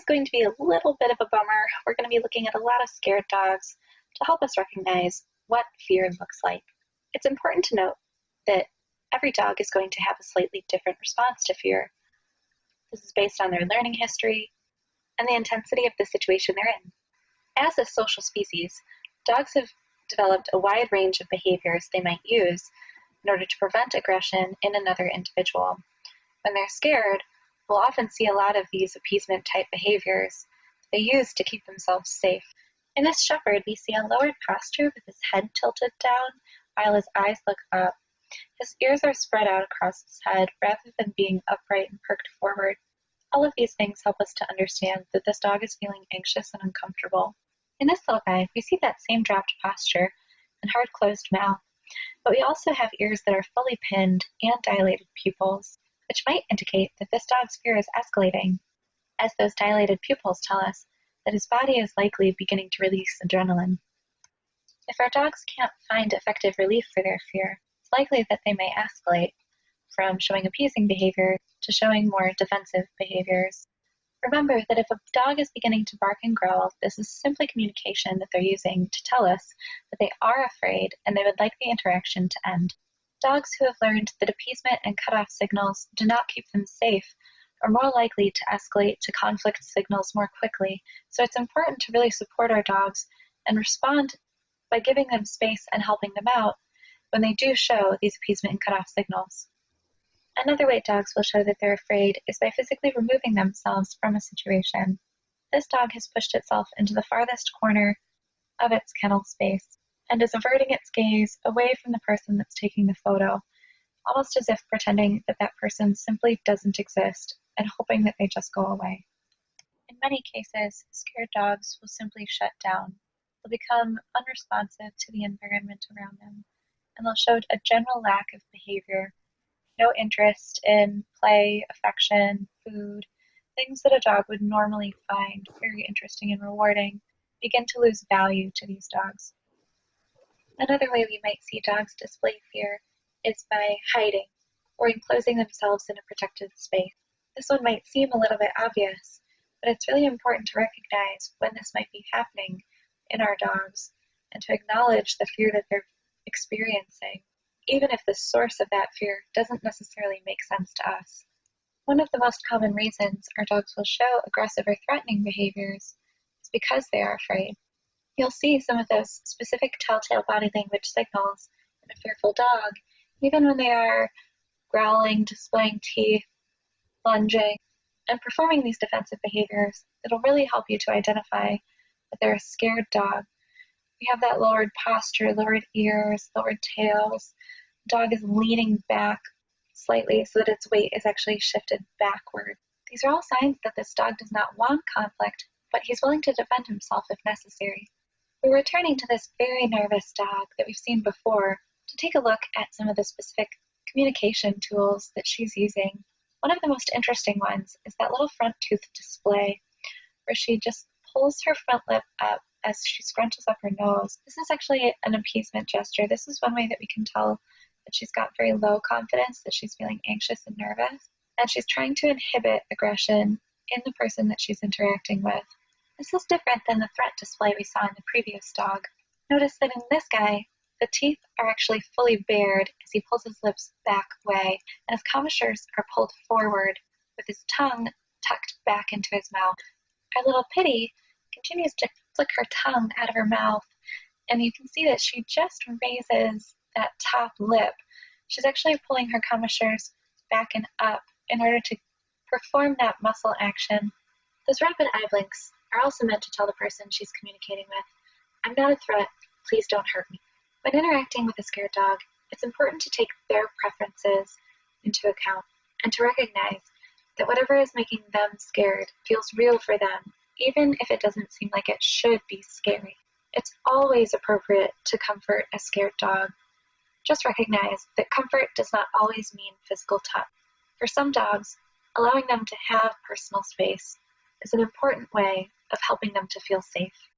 is going to be a little bit of a bummer. We're going to be looking at a lot of scared dogs to help us recognize what fear looks like. It's important to note that every dog is going to have a slightly different response to fear. This is based on their learning history and the intensity of the situation they're in. As a social species, dogs have developed a wide range of behaviors they might use in order to prevent aggression in another individual. When they're scared, we'll often see a lot of these appeasement-type behaviors they use to keep themselves safe. In this shepherd, we see a lowered posture with his head tilted down while his eyes look up. His ears are spread out across his head rather than being upright and perked forward. All of these things help us to understand that this dog is feeling anxious and uncomfortable. In this little guy, we see that same dropped posture and hard closed mouth, but we also have ears that are fully pinned and dilated pupils, which might indicate that this dog's fear is escalating, as those dilated pupils tell us that his body is likely beginning to release adrenaline. If our dogs can't find effective relief for their fear, it's likely that they may escalate from showing appeasing behavior to showing more defensive behaviors. Remember that if a dog is beginning to bark and growl, this is simply communication that they're using to tell us that they are afraid and they would like the interaction to end. Dogs who have learned that appeasement and cutoff signals do not keep them safe are more likely to escalate to conflict signals more quickly, so it's important to really support our dogs and respond by giving them space and helping them out when they do show these appeasement and cutoff signals. Another way dogs will show that they're afraid is by physically removing themselves from a situation. This dog has pushed itself into the farthest corner of its kennel space and is averting its gaze away from the person that's taking the photo, almost as if pretending that that person simply doesn't exist and hoping that they just go away. In many cases, scared dogs will simply shut down. They'll become unresponsive to the environment around them, and they'll show a general lack of behavior, no interest in play, affection, food, things that a dog would normally find very interesting and rewarding, begin to lose value to these dogs. Another way we might see dogs display fear is by hiding or enclosing themselves in a protected space. This one might seem a little bit obvious, but it's really important to recognize when this might be happening in our dogs and to acknowledge the fear that they're experiencing, even if the source of that fear doesn't necessarily make sense to us. One of the most common reasons our dogs will show aggressive or threatening behaviors is because they are afraid. You'll see some of those specific telltale body language signals in a fearful dog, even when they are growling, displaying teeth, lunging, and performing these defensive behaviors. It'll really help you to identify that they're a scared dog. We have that lowered posture, lowered ears, lowered tails. The dog is leaning back slightly so that its weight is actually shifted backward. These are all signs that this dog does not want conflict, but he's willing to defend himself if necessary. We're returning to this very nervous dog that we've seen before to take a look at some of the specific communication tools that she's using. One of the most interesting ones is that little front tooth display, where she just pulls her front lip up as she scrunches up her nose. This is actually an appeasement gesture. This is one way that we can tell that she's got very low confidence, that she's feeling anxious and nervous, and she's trying to inhibit aggression in the person that she's interacting with. This is different than the threat display we saw in the previous dog. Notice that in this guy, the teeth are actually fully bared as he pulls his lips back away, and his commissures are pulled forward with his tongue tucked back into his mouth. Our little Pitty continues to flick her tongue out of her mouth, and you can see that she just raises that top lip. She's actually pulling her commissures back and up in order to perform that muscle action. Those rapid eye blinks are also meant to tell the person she's communicating with, "I'm not a threat, please don't hurt me." When interacting with a scared dog, it's important to take their preferences into account and to recognize that whatever is making them scared feels real for them, even if it doesn't seem like it should be scary. It's always appropriate to comfort a scared dog. Just recognize that comfort does not always mean physical touch. For some dogs, allowing them to have personal space is an important way of helping them to feel safe.